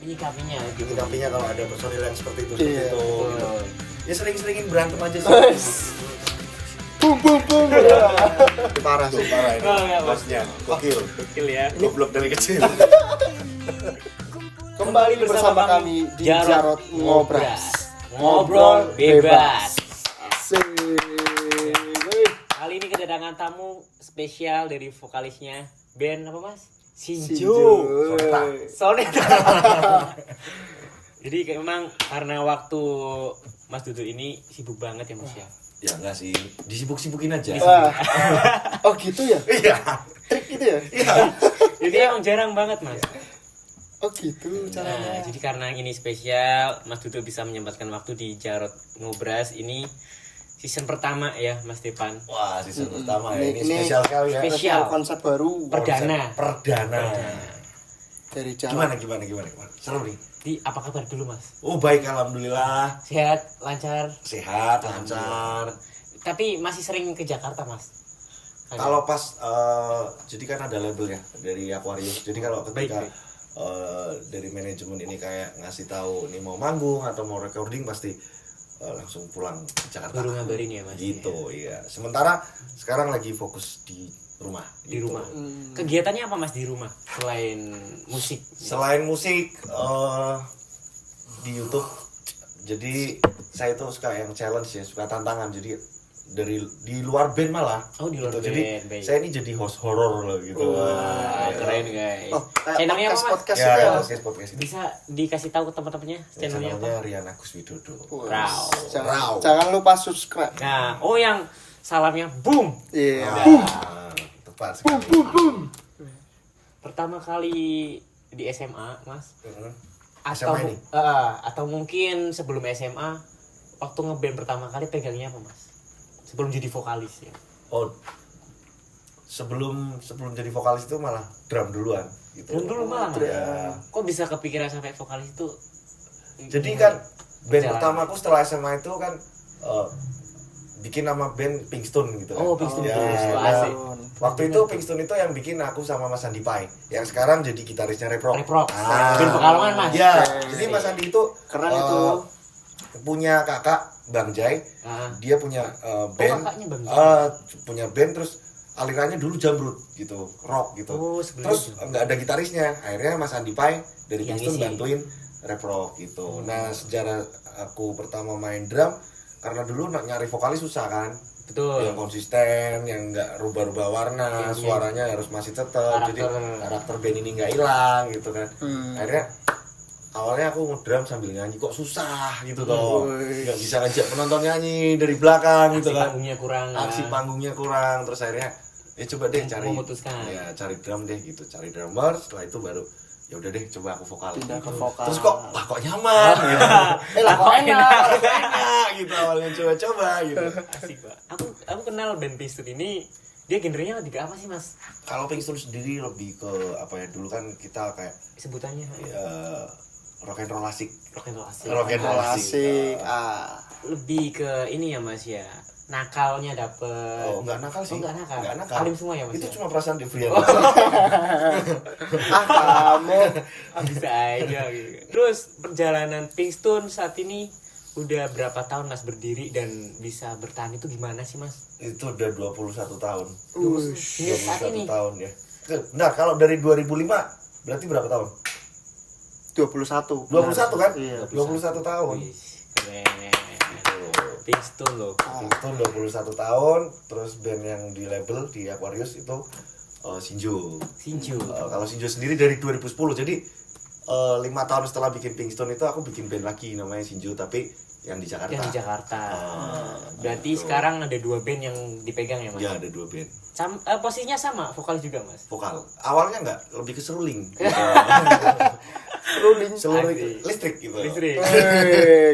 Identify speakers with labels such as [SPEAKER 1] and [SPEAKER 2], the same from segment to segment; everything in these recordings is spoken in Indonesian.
[SPEAKER 1] menyikapinya gitu.
[SPEAKER 2] Menyikapinya kalau ada personil yang seperti itu
[SPEAKER 3] Iya,
[SPEAKER 2] gitu. Ya sering-seringin berantem aja sih.
[SPEAKER 3] Bum. Parah sih.
[SPEAKER 2] Parah ini.
[SPEAKER 1] Oh, enggak, Mas.
[SPEAKER 2] Bosnya gokil.
[SPEAKER 1] Gokil ya.
[SPEAKER 2] Goblok dari kecil.
[SPEAKER 3] Kembali bersama kami di Jarot Ngobras.
[SPEAKER 1] Ngobrol bebas.
[SPEAKER 3] Asik.
[SPEAKER 1] Kali ini kedatangan tamu spesial dari vokalisnya band apa Mas?
[SPEAKER 3] Sinju.
[SPEAKER 1] Soneta. Jadi memang karena waktu Mas Dudu ini sibuk banget ya Mas ya.
[SPEAKER 2] Ya enggak sih, disibuk-sibukin aja.
[SPEAKER 3] Wah. Oh gitu ya?
[SPEAKER 2] Iya.
[SPEAKER 3] Trik gitu ya?
[SPEAKER 1] Jadi emang jarang banget Mas.
[SPEAKER 3] Oh gitu caranya.
[SPEAKER 1] Nah, jadi karena ini spesial, Mas Dudu bisa menyempatkan waktu di Jarot Ngobras ini season pertama ya Mas Depan.
[SPEAKER 2] Wah, season pertama ya.
[SPEAKER 3] Ini
[SPEAKER 2] Ini spesial sekali ya.
[SPEAKER 1] spesial.
[SPEAKER 3] Konsep baru
[SPEAKER 1] Perdana.
[SPEAKER 2] Perdana.
[SPEAKER 3] dari Jarot.
[SPEAKER 2] Gimana? Seru nih.
[SPEAKER 1] Di apa kabar dulu Mas?
[SPEAKER 2] Oh, baik alhamdulillah.
[SPEAKER 1] Sehat, lancar.
[SPEAKER 2] Sehat, lancar.
[SPEAKER 1] Tapi masih sering ke Jakarta Mas.
[SPEAKER 2] Kalau pas jadi kan ada label ya dari Aquarius. Jadi kalau ketika
[SPEAKER 1] Baik.
[SPEAKER 2] Dari manajemen ini kayak ngasih tahu ini mau manggung atau mau recording pasti langsung pulang ke Jakarta.
[SPEAKER 1] Baru ngabarin ya Mas.
[SPEAKER 2] Gitu, iya. Sementara sekarang lagi fokus di rumah.
[SPEAKER 1] Di
[SPEAKER 2] gitu.
[SPEAKER 1] rumah. Kegiatannya apa Mas di rumah selain musik?
[SPEAKER 2] Selain musik di YouTube. Jadi saya tuh suka yang challenge ya, suka tantangan. Jadi di luar band malah.
[SPEAKER 1] Oh, di luar
[SPEAKER 2] gitu.
[SPEAKER 1] band.
[SPEAKER 2] Jadi
[SPEAKER 1] Baik.
[SPEAKER 2] saya ini jadi host horor loh gitu.
[SPEAKER 1] Wah, keren guys.
[SPEAKER 3] Oh,
[SPEAKER 1] Channelnya apa Mas?
[SPEAKER 3] podcast
[SPEAKER 2] Ya,
[SPEAKER 3] itu ya?
[SPEAKER 2] podcast itu.
[SPEAKER 1] Bisa dikasih tahu ke teman-temannya channelnya apa?
[SPEAKER 2] Channelnya Rian Agus Widodo.
[SPEAKER 1] Raw.
[SPEAKER 3] Jangan lupa subscribe.
[SPEAKER 1] Nah, oh yang salamnya boom.
[SPEAKER 3] Iya.
[SPEAKER 2] Nah, tepat sekali.
[SPEAKER 1] Pertama kali di SMA, Mas.
[SPEAKER 2] SMA ini?
[SPEAKER 1] Atau mungkin sebelum SMA waktu ngeband pertama kali pegangnya apa, Mas? Sebelum jadi vokalis ya.
[SPEAKER 2] Oh, sebelum jadi vokalis itu malah drum duluan gitu.
[SPEAKER 1] Drum dulu malah.
[SPEAKER 2] Ya.
[SPEAKER 1] Kok bisa kepikiran sampai vokalis itu?
[SPEAKER 2] Jadi kan band
[SPEAKER 1] Jalan.
[SPEAKER 2] pertamaku setelah SMA itu kan bikin nama band Pinkstone gitu kan.
[SPEAKER 1] Oh, Pinkstone
[SPEAKER 2] Ya,
[SPEAKER 1] Blues.
[SPEAKER 2] nah,
[SPEAKER 1] Asik.
[SPEAKER 2] waktu itu Pinkstone itu yang bikin aku sama Mas Andi Pai, yang sekarang jadi gitarisnya Reprok.
[SPEAKER 1] Reprok. Band Pekalongan, Mas.
[SPEAKER 2] Ya,
[SPEAKER 3] Asik.
[SPEAKER 2] jadi Mas Andi itu
[SPEAKER 3] Keren
[SPEAKER 2] eh,
[SPEAKER 3] itu.
[SPEAKER 2] punya kakak Bang Jai.
[SPEAKER 1] Ah.
[SPEAKER 2] Dia punya band,
[SPEAKER 1] kakaknya Bang Jai.
[SPEAKER 2] punya band terus alirannya dulu jamrut gitu, rock gitu.
[SPEAKER 1] Oh, sebelum
[SPEAKER 2] Terus
[SPEAKER 1] itu.
[SPEAKER 2] nggak ada gitarisnya, akhirnya Mas Andi Pai dari
[SPEAKER 1] Yang
[SPEAKER 2] Pinkstone
[SPEAKER 1] ngisi.
[SPEAKER 2] bantuin reprok gitu. Nah, sejarah aku pertama main drum karena dulu nyari vokalis susah kan.
[SPEAKER 1] Betul.
[SPEAKER 2] Yang konsisten, yang nggak rubah-rubah warna,
[SPEAKER 1] Iya.
[SPEAKER 2] suaranya harus masih tetap. Jadi
[SPEAKER 1] Karakter.
[SPEAKER 2] karakter band ini nggak hilang gitu kan.
[SPEAKER 3] Hmm.
[SPEAKER 2] Akhirnya awalnya aku ngedrum sambil nyanyi kok susah gitu toh.
[SPEAKER 3] Wih.
[SPEAKER 2] Nggak bisa ngajak penonton nyanyi dari belakang gitu
[SPEAKER 1] Aksi
[SPEAKER 2] kan.
[SPEAKER 1] panggungnya kurang.
[SPEAKER 2] Aksi panggungnya kurang, terus akhirnya coba deh cari
[SPEAKER 1] Memutuskan.
[SPEAKER 2] ya cari drum deh gitu, cari drummer. Setelah itu baru ya udah deh coba aku vokal
[SPEAKER 3] Pindah ke
[SPEAKER 2] gitu.
[SPEAKER 3] vokal.
[SPEAKER 2] Terus kok nyaman gitu.
[SPEAKER 3] Lah kok enak.
[SPEAKER 2] Enak gitu awalnya coba-coba gitu.
[SPEAKER 1] Asik, Pak. Aku kenal band Pinkstone ini, dia genrenya lebih ke apa sih, Mas?
[SPEAKER 2] Kalau Pinkstone sendiri lebih ke apa ya, dulu kan kita kayak
[SPEAKER 1] Sebutannya
[SPEAKER 2] rock and roll asik.
[SPEAKER 1] rock and roll asik.
[SPEAKER 2] Rock and roll asik.
[SPEAKER 3] Asik.
[SPEAKER 1] Lebih ke ini ya, Mas ya. Nakalnya dapet.
[SPEAKER 2] Oh, enggak nakal sih.
[SPEAKER 1] Oh, enggak nakal.
[SPEAKER 2] Enggak nakal.
[SPEAKER 1] Alim semua ya, Mas.
[SPEAKER 2] Itu
[SPEAKER 1] ya?
[SPEAKER 2] cuma perasaan Devrian.
[SPEAKER 3] Kamu.
[SPEAKER 1] Bisa aja gitu. Terus perjalanan Pinkstone saat ini udah berapa tahun Mas berdiri dan bisa bertahan itu gimana sih, Mas?
[SPEAKER 2] Itu udah 21 tahun.
[SPEAKER 1] Ini saat
[SPEAKER 2] 21
[SPEAKER 1] ini.
[SPEAKER 2] tahun ya. Nah, kalau dari 2005 berarti berapa tahun?
[SPEAKER 3] 21.
[SPEAKER 2] 21 kan?
[SPEAKER 3] Iya.
[SPEAKER 2] 21 tahun.
[SPEAKER 1] Wih, keren. Pinkstone loh.
[SPEAKER 2] Itu 21 tahun, terus band yang di label di Aquarius itu Sinjo.
[SPEAKER 1] Sinju.
[SPEAKER 2] Kalau Sinjo sendiri dari 2010, jadi 5 tahun setelah bikin Pinkstone itu aku bikin band lagi namanya Sinjo, tapi yang di Jakarta.
[SPEAKER 1] Yang di Jakarta. Berarti
[SPEAKER 2] gitu.
[SPEAKER 1] sekarang ada 2 band yang dipegang ya, Mas?
[SPEAKER 2] Ya ada 2 band.
[SPEAKER 1] Posisinya sama, vokalis juga, Mas?
[SPEAKER 2] Vokal. Awalnya enggak, lebih ke seruling.
[SPEAKER 3] Ruling.
[SPEAKER 2] Seluruh
[SPEAKER 1] Asik.
[SPEAKER 2] listrik gitu.
[SPEAKER 1] Listrik.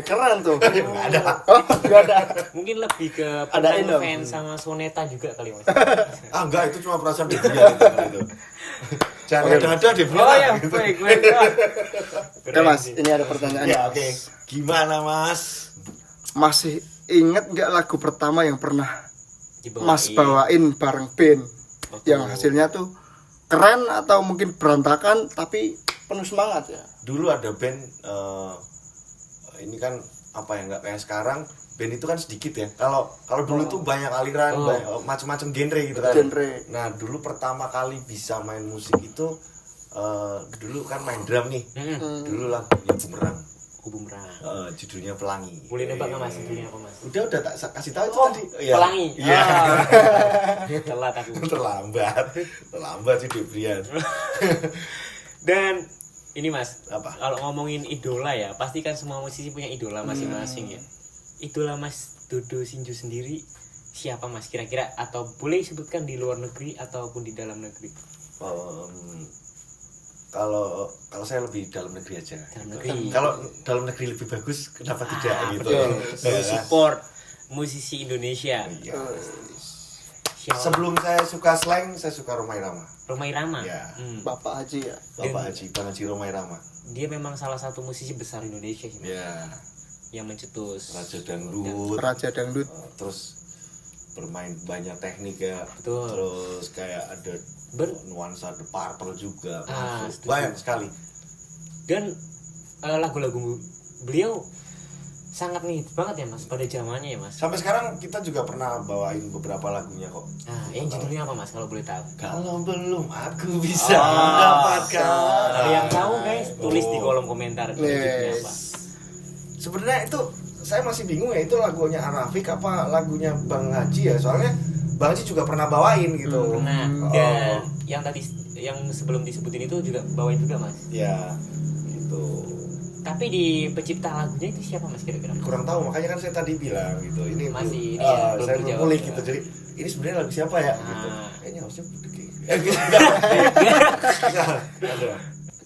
[SPEAKER 3] Keren tuh.
[SPEAKER 2] Enggak ada.
[SPEAKER 3] Oh, enggak ada.
[SPEAKER 1] Mungkin lebih ke
[SPEAKER 3] Adain dong.
[SPEAKER 1] fans sama Soneta juga kali, Mas.
[SPEAKER 2] Ah enggak, itu cuma perasaan Devrian itu. Jangan ada Devrian.
[SPEAKER 1] Oh ya,
[SPEAKER 2] gitu.
[SPEAKER 1] baik.
[SPEAKER 3] Oke Mas, ini ada pertanyaan.
[SPEAKER 2] Ya oke. Gimana Mas?
[SPEAKER 3] Masih inget nggak lagu pertama yang pernah
[SPEAKER 1] Dibawain.
[SPEAKER 3] Mas bawain bareng band? Yang hasilnya tuh keren atau mungkin berantakan tapi penuh semangat ya?
[SPEAKER 2] dulu ada band ini kan apa ya, nggak kayak sekarang. Band itu kan sedikit ya. Kalau dulu tuh banyak aliran, macam-macam genre gitu kan.
[SPEAKER 3] Genre.
[SPEAKER 2] Nah, dulu pertama kali bisa main musik itu dulu kan main drum nih. Dulu lagunya Bumerang.
[SPEAKER 1] Bumerang.
[SPEAKER 2] Judulnya Pelangi.
[SPEAKER 1] Boleh nebak nggak mas judulnya apa mas?
[SPEAKER 2] Udah tak kasih tahu itu tadi.
[SPEAKER 1] Pelangi.
[SPEAKER 2] Iya.
[SPEAKER 1] Telat aku.
[SPEAKER 2] Terlambat sih Debrian.
[SPEAKER 1] Dan ini mas,
[SPEAKER 2] Apa?
[SPEAKER 1] kalau ngomongin idola ya, pasti kan semua musisi punya idola masing-masing ya. Idola Mas Dodo Shinju sendiri siapa mas kira-kira, atau boleh disebutkan di luar negeri ataupun di dalam negeri?
[SPEAKER 2] Kalau saya lebih dalam negeri aja.
[SPEAKER 1] Dalam
[SPEAKER 2] gitu.
[SPEAKER 1] negeri.
[SPEAKER 2] Kalau dalam negeri lebih bagus, kenapa tidak gitu?
[SPEAKER 1] Betul. Support musisi Indonesia.
[SPEAKER 2] Iya.
[SPEAKER 1] Siapa?
[SPEAKER 2] Sebelum saya suka slang, saya suka Rhoma Irama.
[SPEAKER 1] Rhoma Irama.
[SPEAKER 2] Ya.
[SPEAKER 3] Bapak Haji ya.
[SPEAKER 2] Bapak Haji, Bang Haji Rhoma Irama.
[SPEAKER 1] Dia memang salah satu musisi besar Indonesia sih, Mas.
[SPEAKER 2] Ya.
[SPEAKER 1] Yang mencetus
[SPEAKER 3] Raja Dangdut.
[SPEAKER 2] Terus bermain banyak teknik ya.
[SPEAKER 1] Betul.
[SPEAKER 2] Terus kayak ada nuansa The Purple juga.
[SPEAKER 1] Setuju.
[SPEAKER 2] Banyak sekali.
[SPEAKER 1] Dan lagu-lagu beliau sangat nih banget ya mas pada zamannya ya mas.
[SPEAKER 2] Sampai sekarang kita juga pernah bawain beberapa lagunya kok.
[SPEAKER 1] Nah, yang judulnya apa mas kalau boleh tahu?
[SPEAKER 2] Kalau belum aku bisa mendapatkan.
[SPEAKER 1] Kalau yang tahu guys tulis di kolom komentar judulnya apa.
[SPEAKER 2] Sebenarnya itu saya masih bingung ya, itu lagunya Arafik apa lagunya Bang Haji ya, soalnya Bang Haji juga pernah bawain gitu.
[SPEAKER 1] Nah, dan yang tadi yang sebelum disebutin itu juga bawain juga mas.
[SPEAKER 2] Ya, gitu.
[SPEAKER 1] Tapi di pencipta lagunya itu siapa mas kira-kira?
[SPEAKER 2] Kurang tahu, makanya kan saya tadi bilang gitu. Ini
[SPEAKER 1] masih belum
[SPEAKER 2] saya
[SPEAKER 1] terjawab.
[SPEAKER 2] mulai gitu. Jadi ini sebenarnya lagu siapa ya? Gitu. Kayaknya harusnya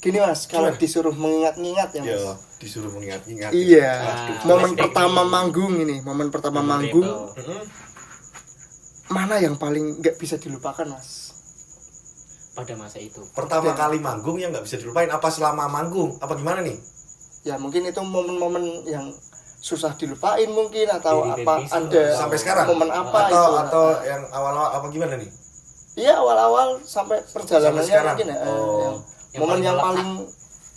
[SPEAKER 3] Gini mas, kalau disuruh mengingat-ingat ya mas.
[SPEAKER 2] Ya, disuruh mengingat-ingat.
[SPEAKER 3] Iya.
[SPEAKER 1] Waduh,
[SPEAKER 3] Momen
[SPEAKER 1] flashback
[SPEAKER 3] pertama
[SPEAKER 1] nih.
[SPEAKER 3] manggung ini, momen pertama
[SPEAKER 1] Memorable.
[SPEAKER 3] manggung. Mana yang paling nggak bisa dilupakan mas?
[SPEAKER 1] Pada masa itu.
[SPEAKER 2] Pertama kali manggung yang nggak bisa dilupain, apa selama manggung? Apa gimana nih?
[SPEAKER 3] Ya mungkin itu momen-momen yang susah dilupain mungkin, atau
[SPEAKER 1] Dari
[SPEAKER 3] apa
[SPEAKER 1] Dennis
[SPEAKER 3] ada
[SPEAKER 2] sampai sekarang?
[SPEAKER 3] momen apa
[SPEAKER 2] Atau
[SPEAKER 3] itu?
[SPEAKER 2] yang awal-awal apa gimana nih?
[SPEAKER 3] Iya awal-awal sampai perjalanannya
[SPEAKER 2] sekarang?
[SPEAKER 3] mungkin ya.
[SPEAKER 1] Yang
[SPEAKER 3] Momen
[SPEAKER 1] paling
[SPEAKER 3] yang
[SPEAKER 1] melekat
[SPEAKER 3] paling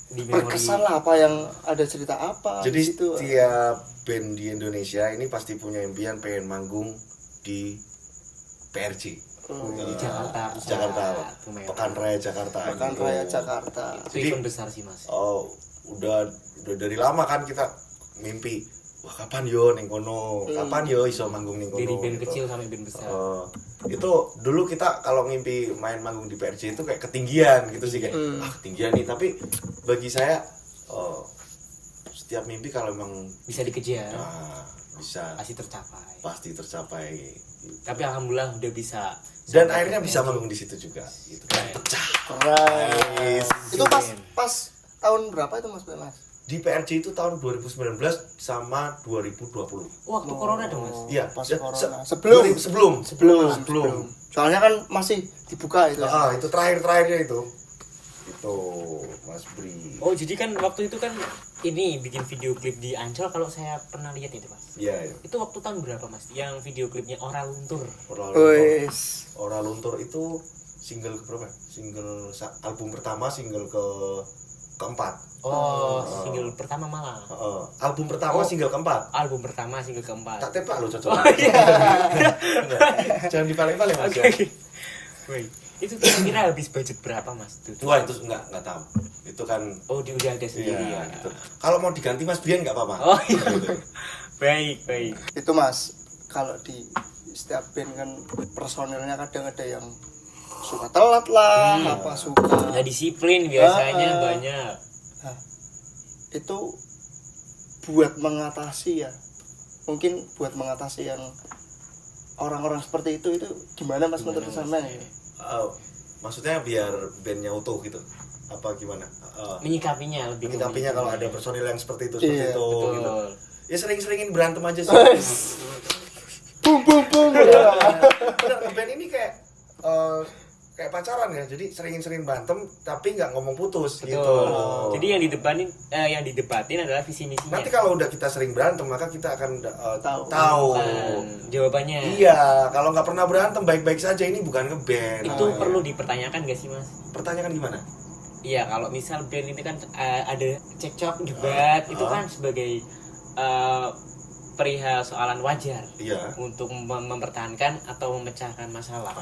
[SPEAKER 1] di memori.
[SPEAKER 3] berkesan lah, apa yang ada cerita apa
[SPEAKER 2] Jadi
[SPEAKER 3] gitu.
[SPEAKER 2] setiap band di Indonesia ini pasti punya impian pengen manggung di PRJ.
[SPEAKER 1] Di Jakarta.
[SPEAKER 2] Jakarta.
[SPEAKER 1] Kemayoran.
[SPEAKER 2] Pekan Raya Jakarta.
[SPEAKER 3] Pekan
[SPEAKER 2] gitu.
[SPEAKER 3] Raya Jakarta.
[SPEAKER 1] Itu
[SPEAKER 2] Jadi-
[SPEAKER 1] event besar sih mas.
[SPEAKER 2] Oh, udah dari lama kan kita mimpi. Wah, kapan yo ning kono? Kapan yo iso manggung ning kono?
[SPEAKER 1] Dari band
[SPEAKER 2] gitu.
[SPEAKER 1] kecil sampai band besar.
[SPEAKER 2] Itu dulu kita kalau ngimpi main manggung di PRJ itu kayak ketinggian gitu sih, kayak ketinggian nih, tapi bagi saya setiap mimpi kalau emang
[SPEAKER 1] Bisa dikejar.
[SPEAKER 2] bisa
[SPEAKER 1] Pasti tercapai.
[SPEAKER 2] pasti tercapai.
[SPEAKER 1] Tapi alhamdulillah udah bisa.
[SPEAKER 2] Dan
[SPEAKER 1] sampai
[SPEAKER 2] akhirnya
[SPEAKER 1] ke
[SPEAKER 2] bisa
[SPEAKER 1] PRJ.
[SPEAKER 2] manggung di situ juga gitu kan. Pecah.
[SPEAKER 3] Keren. Itu pas
[SPEAKER 1] Keren.
[SPEAKER 3] tahun berapa itu mas?
[SPEAKER 2] Di PRJ itu tahun 2019 sama 2020.
[SPEAKER 1] Waktu corona dong mas.
[SPEAKER 2] Iya,
[SPEAKER 3] Pas
[SPEAKER 2] ya,
[SPEAKER 3] corona.
[SPEAKER 2] sebelum.
[SPEAKER 3] Soalnya kan masih dibuka itu.
[SPEAKER 2] Itu terakhirnya itu Mas Bri.
[SPEAKER 1] Oh jadi kan waktu itu kan ini bikin video klip di Ancol, kalau saya pernah lihat itu mas.
[SPEAKER 2] Iya.
[SPEAKER 1] Itu waktu tahun berapa mas? Yang video klipnya Ora Luntur.
[SPEAKER 3] Wes.
[SPEAKER 2] Ora Luntur itu single keberapa? Album pertama, single keempat.
[SPEAKER 1] Oh, single pertama malah.
[SPEAKER 2] Album pertama, single keempat.
[SPEAKER 1] Album pertama, single keempat.
[SPEAKER 2] Tak tepak lo cocok.
[SPEAKER 1] Oh iya.
[SPEAKER 2] Jangan dipaleng-paleng Mas.
[SPEAKER 1] Oke.
[SPEAKER 2] Ya.
[SPEAKER 1] Wait, itu kira-kira habis budget berapa mas?
[SPEAKER 2] Wah, itu enggak tahu. Itu kan
[SPEAKER 1] Oh, udah ada sendiri
[SPEAKER 2] iya,
[SPEAKER 1] ya.
[SPEAKER 2] gitu. Kalau mau diganti Mas Brian enggak apa-apa.
[SPEAKER 1] Oh iya.
[SPEAKER 2] Gitu.
[SPEAKER 1] Baik.
[SPEAKER 3] Itu mas, kalau di setiap band kan personilnya kadang ada yang suka telat lah, apa suka.
[SPEAKER 1] Nggak disiplin biasanya banyak.
[SPEAKER 3] Nah, itu buat mengatasi ya, mungkin buat mengatasi yang orang-orang seperti itu gimana mas menurut sampean?
[SPEAKER 2] Maksudnya biar bandnya utuh gitu. Apa gimana?
[SPEAKER 1] Menyikapinya lebih.
[SPEAKER 2] Menyikapinya kalau ada personil yang seperti itu
[SPEAKER 3] Iya,
[SPEAKER 2] gitu.
[SPEAKER 1] betul.
[SPEAKER 2] Ya sering-seringin berantem aja sih.
[SPEAKER 3] Bum.
[SPEAKER 2] Bener, band ini kayak pacaran ya, jadi sering berantem tapi nggak ngomong putus
[SPEAKER 1] Betul.
[SPEAKER 2] gitu.
[SPEAKER 1] Jadi yang didebatin adalah visi misinya.
[SPEAKER 2] Nanti kalau udah kita sering berantem maka kita akan tahu.
[SPEAKER 1] Jawabannya.
[SPEAKER 2] Iya, kalau nggak pernah berantem baik-baik saja, ini bukan ngeband.
[SPEAKER 1] Itu perlu dipertanyakan gak sih mas?
[SPEAKER 2] Pertanyakan gimana?
[SPEAKER 1] Iya, kalau misal band itu kan ada cekcok, debat, itu kan sebagai perihal soalan wajar
[SPEAKER 2] Iya.
[SPEAKER 1] untuk mempertahankan atau memecahkan masalah.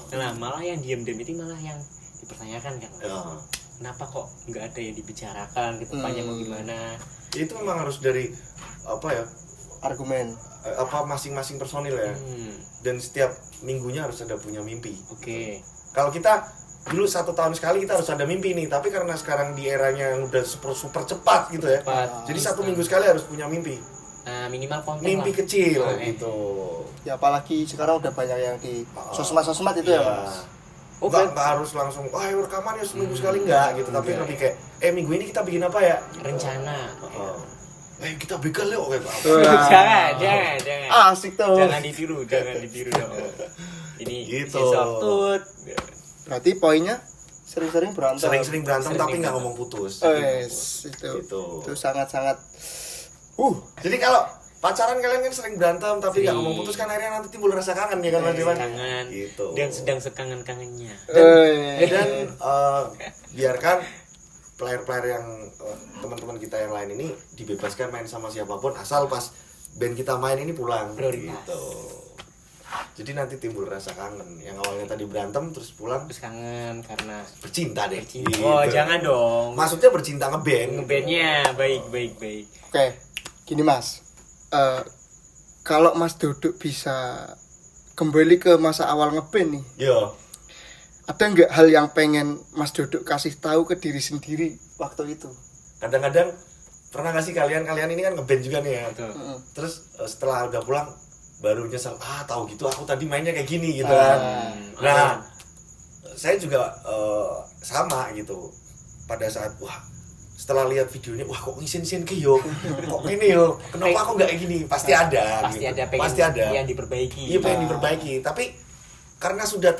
[SPEAKER 1] Nah, malah yang diam-diam itu malah yang dipertanyakan kan.
[SPEAKER 2] Ya.
[SPEAKER 1] Kenapa kok nggak ada yang dibicarakan, depannya mau gimana?
[SPEAKER 2] Itu memang harus dari apa ya?
[SPEAKER 3] Argumen.
[SPEAKER 2] Apa masing-masing personil ya. Dan setiap minggunya harus ada punya mimpi.
[SPEAKER 1] Oke.
[SPEAKER 2] Kalau kita dulu 1 tahun sekali kita harus ada mimpi nih, tapi karena sekarang di eranya yang udah super cepat gitu ya.
[SPEAKER 1] Cepat.
[SPEAKER 2] Jadi 1 minggu sekali harus punya mimpi.
[SPEAKER 1] Minimal konten
[SPEAKER 2] Mimpi
[SPEAKER 1] lah.
[SPEAKER 2] kecil
[SPEAKER 1] Nah,
[SPEAKER 2] gitu.
[SPEAKER 3] Ya apalagi sekarang udah banyak yang di sosmed itu ya, Mas.
[SPEAKER 2] Nggak harus langsung, ayo rekaman ya seminggu sekali enggak gitu, tapi lebih kayak, minggu ini kita bikin apa ya?
[SPEAKER 1] Rencana.
[SPEAKER 2] Kita begal yuk kayak apa?
[SPEAKER 1] Jangan.
[SPEAKER 3] Asik tuh.
[SPEAKER 1] Jangan ditiru dong. Ini
[SPEAKER 2] Gitu.
[SPEAKER 1] sesotut.
[SPEAKER 3] Berarti poinnya sering-sering berantem.
[SPEAKER 2] Sering-sering berantem
[SPEAKER 1] Sering
[SPEAKER 2] tapi nggak
[SPEAKER 1] berantem.
[SPEAKER 2] ngomong putus.
[SPEAKER 3] Itu.
[SPEAKER 2] Gitu.
[SPEAKER 3] Itu sangat-sangat
[SPEAKER 2] Jadi kalau pacaran kalian kan sering berantem tapi nggak
[SPEAKER 1] Sering.
[SPEAKER 2] ngomong putus kan akhirnya nanti timbul rasa kangen ya kan Mas Dewan?
[SPEAKER 1] Kangen.
[SPEAKER 2] Gitu.
[SPEAKER 1] Dan sedang sekangen-kangennya.
[SPEAKER 2] Dan biarkan player-player yang teman-teman kita yang lain ini dibebaskan main sama siapapun asal pas band kita main ini pulang.
[SPEAKER 1] Prioritas.
[SPEAKER 2] Gitu. Jadi nanti timbul rasa kangen. Yang awalnya tadi berantem terus pulang
[SPEAKER 1] Terus kangen karena
[SPEAKER 2] bercinta deh.
[SPEAKER 1] cinta.
[SPEAKER 2] Gitu.
[SPEAKER 1] Oh, jangan dong.
[SPEAKER 2] Maksudnya bercinta ngeband.
[SPEAKER 1] Ngebandnya baik.
[SPEAKER 3] Oke, gini Mas. Kalau Mas Duduk bisa kembali ke masa awal ngeband nih,
[SPEAKER 2] Yo.
[SPEAKER 3] ada nggak hal yang pengen Mas Duduk kasih tahu ke diri sendiri waktu itu?
[SPEAKER 2] Kadang-kadang pernah nggak sih kalian ini kan ngeband juga nih ya.
[SPEAKER 1] Betul.
[SPEAKER 2] Terus setelah udah pulang baru nyesel, tahu gitu aku tadi mainnya kayak gini gitu kan. Nah, saya juga sama gitu. Pada saat setelah lihat videonya, kok ngisin-ngisin ke yo, kok gini yo, kenapa aku nggak kayak gini? Pasti ada.
[SPEAKER 1] Pasti
[SPEAKER 2] gitu.
[SPEAKER 1] ada pengen
[SPEAKER 2] Pasti ada.
[SPEAKER 1] yang diperbaiki.
[SPEAKER 2] Iya pengen diperbaiki, tapi karena sudah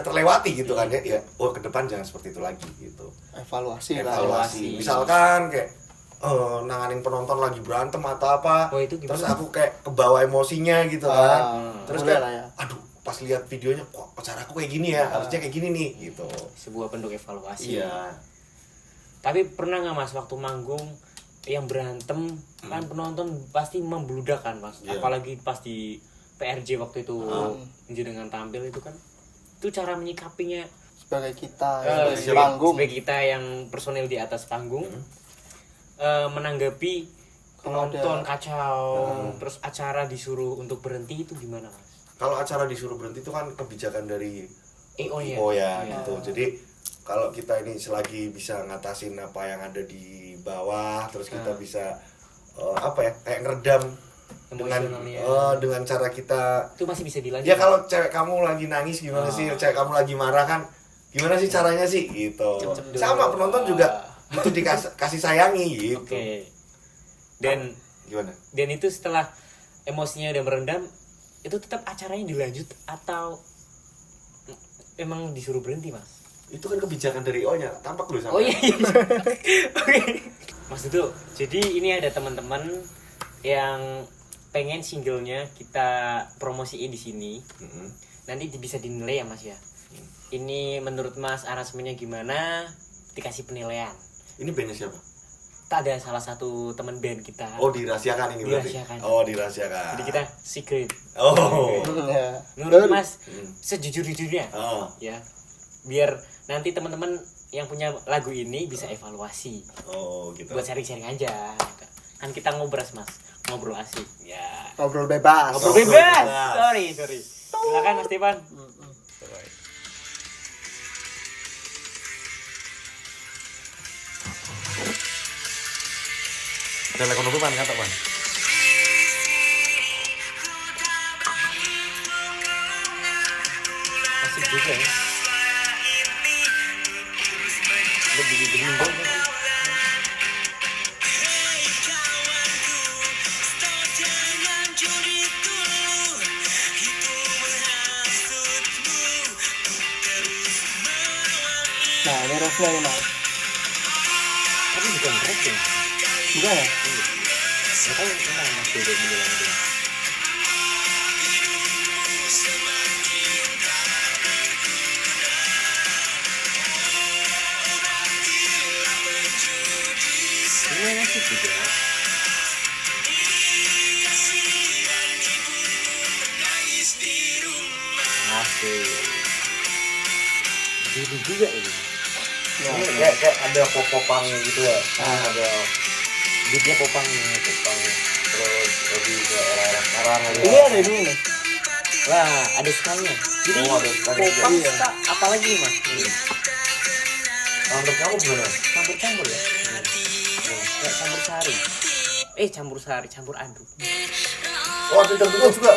[SPEAKER 2] terlewati gitu kan ya, ke depan jangan seperti itu lagi gitu.
[SPEAKER 3] Evaluasi.
[SPEAKER 2] Evaluasi. Misalkan kayak nanganin penonton lagi berantem atau apa,
[SPEAKER 1] Oh, itu gimana?
[SPEAKER 2] terus aku kayak kebawa emosinya gitu kan, terus
[SPEAKER 3] boleh
[SPEAKER 2] kayak
[SPEAKER 3] lah ya.
[SPEAKER 2] aduh pas lihat videonya kok cara aku kayak gini ya, harusnya kayak gini nih gitu.
[SPEAKER 1] Sebuah bentuk evaluasi.
[SPEAKER 2] Iya.
[SPEAKER 1] Tapi pernah nggak Mas waktu manggung yang berantem kan penonton pasti membludak kan Mas.
[SPEAKER 2] Iya.
[SPEAKER 1] Apalagi pas di PRJ waktu itu dengan tampil itu kan. Itu cara menyikapinya
[SPEAKER 3] Sebagai kita
[SPEAKER 2] sebagai
[SPEAKER 3] di panggung.
[SPEAKER 1] sebagai kita yang personil di atas panggung menanggapi
[SPEAKER 3] Kalau
[SPEAKER 1] penonton
[SPEAKER 3] ada-
[SPEAKER 1] kacau terus acara disuruh untuk berhenti itu gimana Mas?
[SPEAKER 2] Kalau acara disuruh berhenti itu kan kebijakan dari
[SPEAKER 1] EO ya.
[SPEAKER 2] IO ya gitu. Jadi kalau kita ini selagi bisa ngatasin apa yang ada di bawah, terus kita bisa kayak ngeredam
[SPEAKER 1] Emosionalnya.
[SPEAKER 2] dengan cara kita.
[SPEAKER 1] Itu masih bisa dilanjut.
[SPEAKER 2] Ya kalau cewek kamu lagi nangis gimana sih, cewek kamu lagi marah kan, gimana sih caranya sih gitu.
[SPEAKER 1] Cep-cep
[SPEAKER 2] Sama
[SPEAKER 1] dulu.
[SPEAKER 2] penonton juga butuh dikasih sayangi gitu.
[SPEAKER 1] Oke. Dan
[SPEAKER 2] Gimana?
[SPEAKER 1] itu setelah emosinya udah merendam, itu tetap acaranya dilanjut atau emang disuruh berhenti Mas?
[SPEAKER 2] Itu kan kebijakan dari IO-nya, tampak lu sama.
[SPEAKER 1] Oh iya. Oke. Mas itu, jadi ini ada teman-teman yang pengen singlenya kita promosiin di sini. Nanti bisa dinilai ya Mas ya. Ini menurut Mas aransemennya gimana? Dikasih penilaian.
[SPEAKER 2] Ini bandnya siapa?
[SPEAKER 1] Tak ada salah satu teman band kita.
[SPEAKER 2] Oh dirahasiakan ini berarti.
[SPEAKER 1] Dirahasiakan.
[SPEAKER 2] Oh dirahasiakan.
[SPEAKER 1] Jadi kita secret.
[SPEAKER 2] Oh.
[SPEAKER 3] Ya.
[SPEAKER 1] Menurut Mas sejujur-jujurnya
[SPEAKER 2] Oh.
[SPEAKER 1] ya. Biar nanti teman-teman yang punya lagu ini bisa evaluasi.
[SPEAKER 2] Oh gitu.
[SPEAKER 1] Buat sharing-sharing aja. Kan kita ngobrol Mas. Ngobrol asik. Ya.
[SPEAKER 3] Ngobrol bebas.
[SPEAKER 1] Ngobrol bebas.
[SPEAKER 2] bebas.
[SPEAKER 1] Sorry. Silakan Mas Stepan.
[SPEAKER 2] Telepon dulu kata Pan.
[SPEAKER 1] Asik juga ya. Lebih gembira.
[SPEAKER 3] Nah, ini refnya ya, Mas.
[SPEAKER 1] Tapi bukan rap ya.
[SPEAKER 3] Enggak ya?
[SPEAKER 1] Nggak tahu kenapa Mas Dodo bilang itu. lumayan asik juga. Asik. Jadi juga ini.
[SPEAKER 2] Ini kayak ada pop-popangnya gitu ya. Ada
[SPEAKER 1] Beatnya popangnya.
[SPEAKER 2] terus lebih ke era-era sekarang aja.
[SPEAKER 3] Ini ada ini nih.
[SPEAKER 1] Lah, ada sekalinya. Jadi
[SPEAKER 2] Oh, ada sekalinya.
[SPEAKER 1] popang
[SPEAKER 3] Iya.
[SPEAKER 1] suka apalagi nih, Mas?
[SPEAKER 2] Menurut kamu gimana?
[SPEAKER 1] Campur-campur ya. Kayak campur sari. Campur sari, campur aduk.
[SPEAKER 2] Oh, ada dangdutnya juga.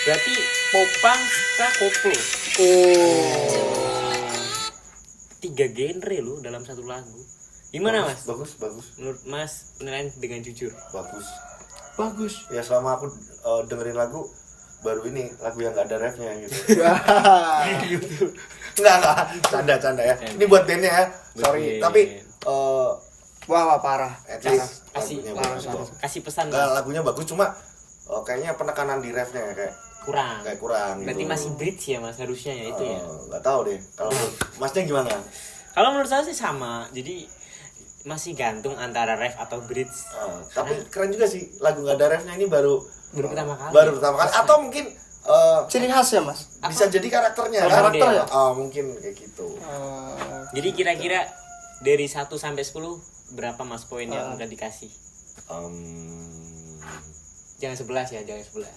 [SPEAKER 1] Berarti popang suka koplo.
[SPEAKER 3] Oh.
[SPEAKER 1] 3 genre loh dalam satu lagu. Gimana Mas?
[SPEAKER 2] Bagus.
[SPEAKER 1] Menurut Mas penilaian dengan jujur.
[SPEAKER 2] Bagus. Ya selama aku dengerin lagu baru ini lagu yang gak ada refnya gitu. Enggak, canda ya. Ini buat bandnya ya. Sorry,
[SPEAKER 1] band.
[SPEAKER 2] tapi
[SPEAKER 3] Wah, parah.
[SPEAKER 2] at least
[SPEAKER 1] Kasih
[SPEAKER 2] lagunya
[SPEAKER 3] parah,
[SPEAKER 2] bagus kok.
[SPEAKER 1] kasih pesan
[SPEAKER 2] Enggak,
[SPEAKER 1] Mas.
[SPEAKER 2] lagunya bagus cuma kayaknya penekanan di refnya kayak
[SPEAKER 1] Kurang.
[SPEAKER 2] kurang
[SPEAKER 1] Berarti
[SPEAKER 2] gitu.
[SPEAKER 1] masih bridge ya Mas harusnya ya itu ya.
[SPEAKER 2] Nggak tahu deh. Kalau menurut Masnya gimana?
[SPEAKER 1] Kalau menurut saya sih sama. Jadi masih gantung antara ref atau bridge.
[SPEAKER 2] Tapi keren juga sih lagu nggak ada refnya ini baru
[SPEAKER 1] Pertama kali.
[SPEAKER 2] Atau mungkin
[SPEAKER 3] Ciri khas ya, Mas?
[SPEAKER 2] bisa jadi karakternya
[SPEAKER 1] Oh,
[SPEAKER 2] kan?
[SPEAKER 1] karakter ya?
[SPEAKER 2] Mungkin kayak gitu.
[SPEAKER 1] Jadi kira-kira dari 1 sampai 10 berapa Mas poin yang udah dikasih? Jangan 11 ya, jangan 11.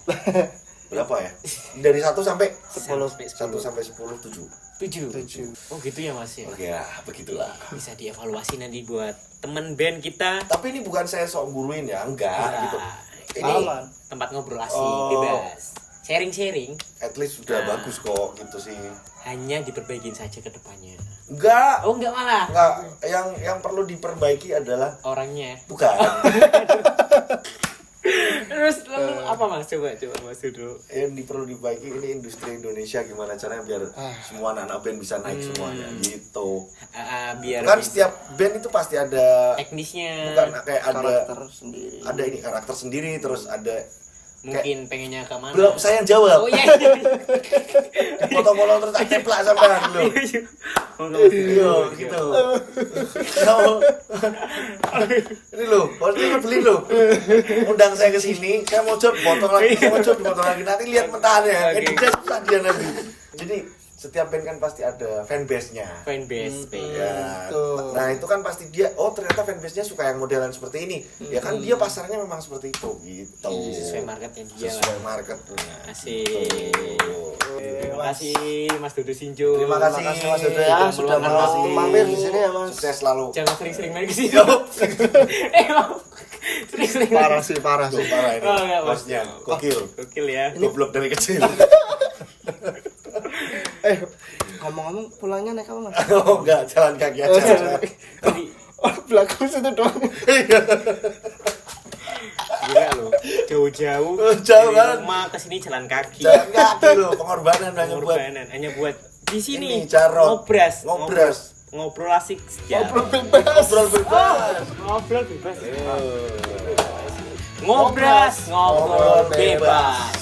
[SPEAKER 2] Berapa ya? Dari 1 sampai
[SPEAKER 1] 10.
[SPEAKER 2] 1 sampai 10 7.
[SPEAKER 1] 7. Oh gitu ya Mas ya.
[SPEAKER 2] Oke ya, begitulah.
[SPEAKER 1] Bisa dievaluasi nanti buat temen band kita.
[SPEAKER 2] Tapi ini bukan saya sok guruin ya, enggak
[SPEAKER 1] Ya,
[SPEAKER 2] gitu. Ini
[SPEAKER 3] Aman.
[SPEAKER 1] tempat ngobrol asik,
[SPEAKER 2] Oh.
[SPEAKER 1] bebas. Sharing-sharing
[SPEAKER 2] at least sudah bagus kok gitu sih.
[SPEAKER 1] hanya diperbaikin saja ke depannya.
[SPEAKER 2] Enggak.
[SPEAKER 1] Oh enggak malah.
[SPEAKER 2] Enggak, yang perlu diperbaiki adalah
[SPEAKER 1] Orangnya.
[SPEAKER 2] bukan.
[SPEAKER 1] Terus lalu apa Mas? Coba Mas dulu.
[SPEAKER 2] Yang perlu diperbaiki ini industri Indonesia gimana caranya biar semua anak band bisa naik semuanya gitu.
[SPEAKER 1] Biar
[SPEAKER 2] Kan setiap band itu pasti ada
[SPEAKER 1] teknisnya
[SPEAKER 2] bukan kayak ada
[SPEAKER 3] Karakter sendiri.
[SPEAKER 2] ada ini karakter sendiri terus ada
[SPEAKER 1] mungkin pengennya ke mana.
[SPEAKER 2] belum saya yang jawab.
[SPEAKER 1] Oh iya.
[SPEAKER 2] Potong-potong terus tak ceplak sampean lho. Iya gitu. Kamu ini loh, pasti beli loh. Undang saya ke sini, saya mau coba potong lagi, dipotong lagi. Nanti lihat mentahannya. Editnya susah dia nanti. Jadi setiap band kan pasti ada fanbase-nya.
[SPEAKER 1] Fanbase.
[SPEAKER 2] Ya, nah itu kan pasti dia, oh ternyata fanbase-nya suka yang modelan seperti ini. Ya kan dia pasarnya memang seperti itu gitu.
[SPEAKER 1] Sesuai marketnya dia lah.
[SPEAKER 2] Sesuai marketnya.
[SPEAKER 1] Asik.
[SPEAKER 2] Gitu.
[SPEAKER 1] Terima kasih Mas Dudu Sinjo.
[SPEAKER 2] Terima kasih
[SPEAKER 3] Mas Dodo ya, sudah mau mampir di sini ya, Mas.
[SPEAKER 2] Sukses selalu.
[SPEAKER 1] Jangan sering-sering main ke sini.
[SPEAKER 2] Yo.
[SPEAKER 1] Sering-sering.
[SPEAKER 3] Parah sih, parah
[SPEAKER 2] Tuh,
[SPEAKER 3] sih.
[SPEAKER 2] parah ini.
[SPEAKER 1] Oh, enggak, Mas.
[SPEAKER 2] Bosnya gokil.
[SPEAKER 1] Gokil ya.
[SPEAKER 2] Goblok dari kecil.
[SPEAKER 3] Ngomong-ngomong pulangnya naik apa, Mas?
[SPEAKER 2] Oh enggak, jalan kaki aja.
[SPEAKER 1] Jadi
[SPEAKER 3] Oh, belakang situ doang.
[SPEAKER 1] gila loh. Jauh-jauh.
[SPEAKER 2] Jauh
[SPEAKER 1] dari
[SPEAKER 2] kan?
[SPEAKER 1] rumah ke sini jalan kaki.
[SPEAKER 2] Jalan kaki loh, pengorbanan hanya buat
[SPEAKER 1] Pengorbanan hanya buat di sini.
[SPEAKER 2] Ini, Jarot.
[SPEAKER 1] Ngobras. Ngobrol asik.
[SPEAKER 3] Ngobrol bebas.
[SPEAKER 2] ngobrol bebas.
[SPEAKER 1] Ngobrol bebas. Ngobras, ngobrol bebas.